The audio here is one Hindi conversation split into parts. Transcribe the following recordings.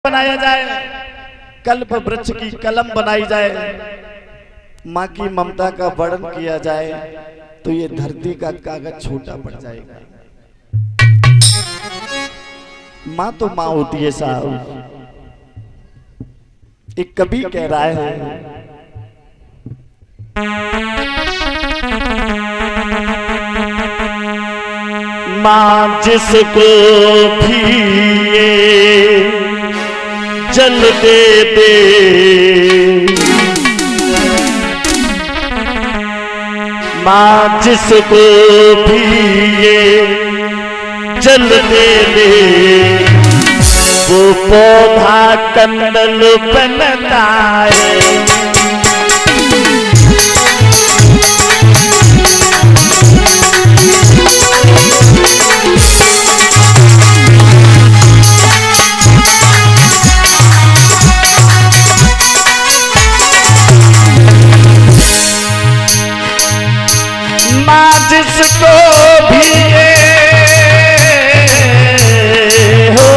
बनाया जाए, कल्प वृक्ष की कलम बनाई जाए, माँ की ममता का वर्णन किया जाए तो ये धरती का कागज छोटा पड़ जाएगा। माँ तो माँ होती है साहब। एक कवि कह रहा है, माँ जिसको भी ये जल दे दे, माँ जिसको भी ये जल दे दे, वो पौधा कंदल बनता है। माँ जिसको भी ये हो,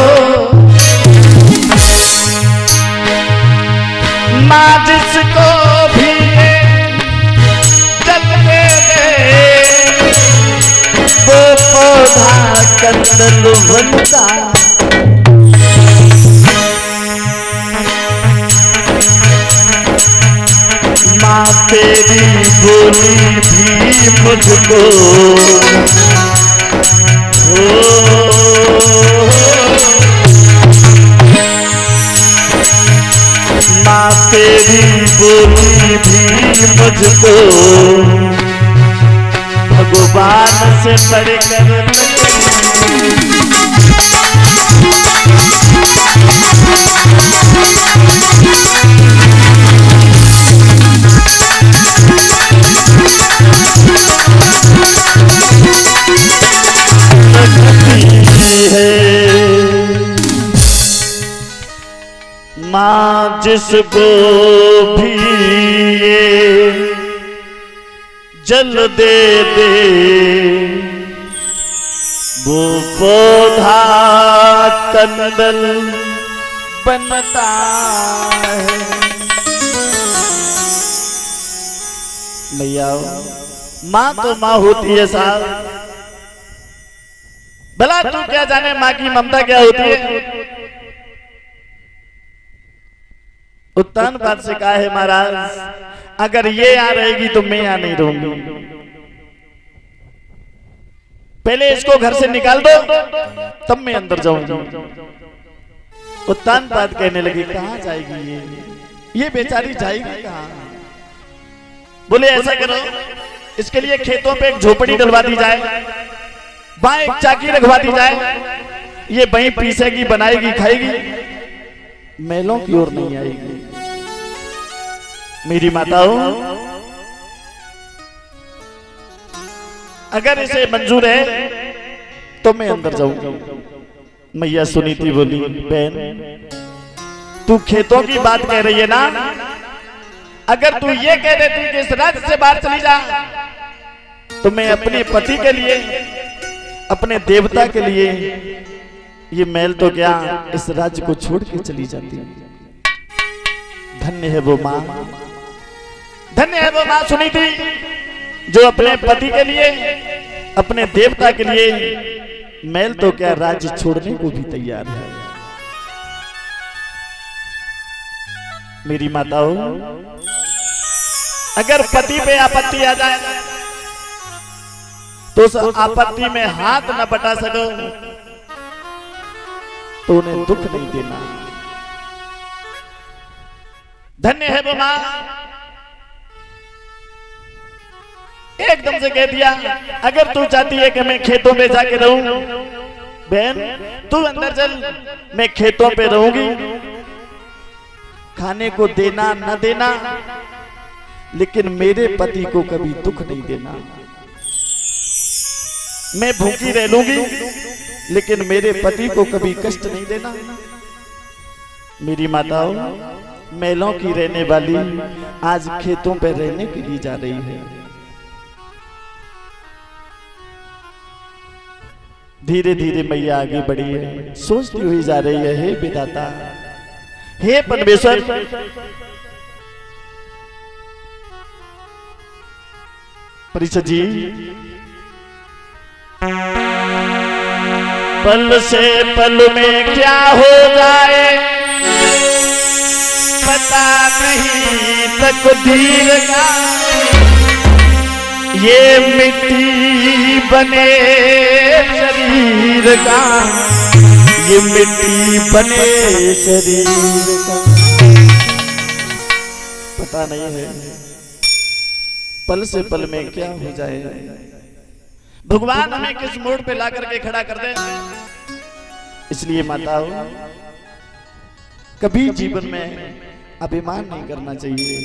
माँ जिसको भी ये जल दे दे, वो पौधा कंदल बनता। माँ तेरी बोली भी मुझको माँ तेरी बोली भी मुझको भगवान से पढ़कर माँ जिसको भी ये जल दे दे, वो पौधा कंदल बनता है। भैया माँ तो माँ होती है साहब। भला तू क्या जाने माँ की ममता क्या होती है। उत्तान पाद से कहा है महाराज, अगर ये यहाँ रहेगी तो मैं यहाँ नहीं रहूंगी। पहले इसको घर से निकाल दो तब मैं अंदर जाऊंगी। उत्तान पाद कहने लगे, कहाँ जाएगी ये बेचारी जाएगी कहाँ। बोले ऐसा करो, इसके लिए खेतों पे एक झोपड़ी डलवा दी जाए, वहां एक चाकी रखवा दी जाए, ये वहीं पीसेगी, बनाएगी, खाएगी, मेलों की ओर नहीं आएगी। मेरी माताओं, अगर इसे मंजूर है तो मैं अंदर जाऊंगा। मैया सुनीति बोली, बहन तू खेतों की बात कह रही है ना, अगर तू ये कह देती कि इस राज्य से बाहर चली जा, तो मैं अपने पति के लिए, अपने देवता के लिए ये महल तो क्या इस राज्य को छोड़ के चली जाती। धन्य है वो माँ, धन्य है वो माँ सुनीति, जो अपने पति के लिए, अपने देवता के लिए महल तो क्या राज्य छोड़ने को भी तैयार है। मेरी माताओं, अगर पति पे आपत्ति आ जाए तो उस आपत्ति में हाथ न बटा सको तो उन्हें दुख नहीं देना। धन्य है वो माँ, एकदम से कह दिया, अगर तू चाहती है कि मैं खेतों में जाके रहूं, बहन तू अंदर चल, मैं खेतों पे रहूंगी, खाने को देना न देना, लेकिन मेरे पति को कभी दुख नहीं देना। मैं भूखी रह लूंगी, लेकिन मेरे पति को कभी कष्ट नहीं देना। मेरी माताओं, मेलों की रहने वाली आज खेतों पर रहने के लिए जा रही है। धीरे धीरे मैया आगे बढ़ी है, सोचती हुई जा रही है, हे विधाता हे परमेश्वर, परीक्षित जी पल से पल में क्या हो जाए पता नहीं तकदीर का, ये मिट्टी बने शरीर का, ये मिट्टी बने शरीर का, पता नहीं है पल से पल में क्या हो जाए। भगवान हमें किस मोड़ पे ला करके खड़ा कर दे। इसलिए माताओं, कभी जीवन में अभिमान नहीं करना चाहिए।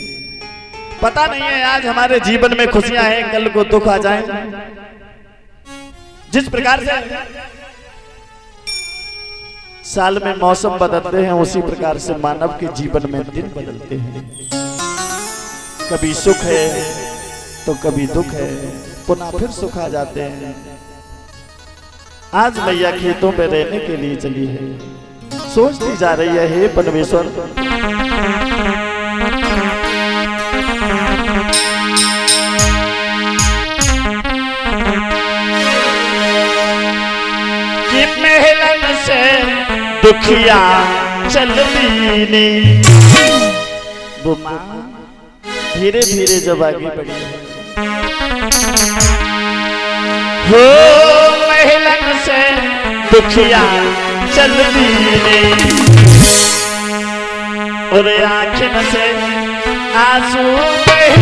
पता नहीं है आज हमारे जीवन में खुशियां हैं, कल को दुख आ जाए। जिस प्रकार से साल में मौसम बदलते हैं, उसी प्रकार से मानव के जीवन में दिन बदलते हैं। कभी सुख है तो कभी दुख है, पुनः फिर सुख आ जाते हैं। आज मैया खेतों में रहने के लिए चली है, सोचती जा रही है, हे परमेश्वर कि महलन से दुखिया चलती नहीं। वो माँ धीरे धीरे जब आगे बढ़ी हो, महलन से दुखिया चलती नहीं और आँखों से आंसू बह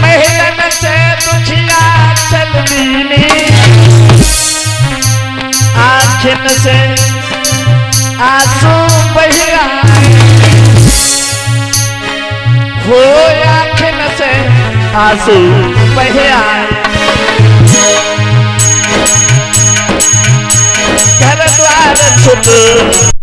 महलन से दुखिया चलती नहीं, आँखों से आंसू बह हो, आँखों से आंसू बह घर द्वार छुप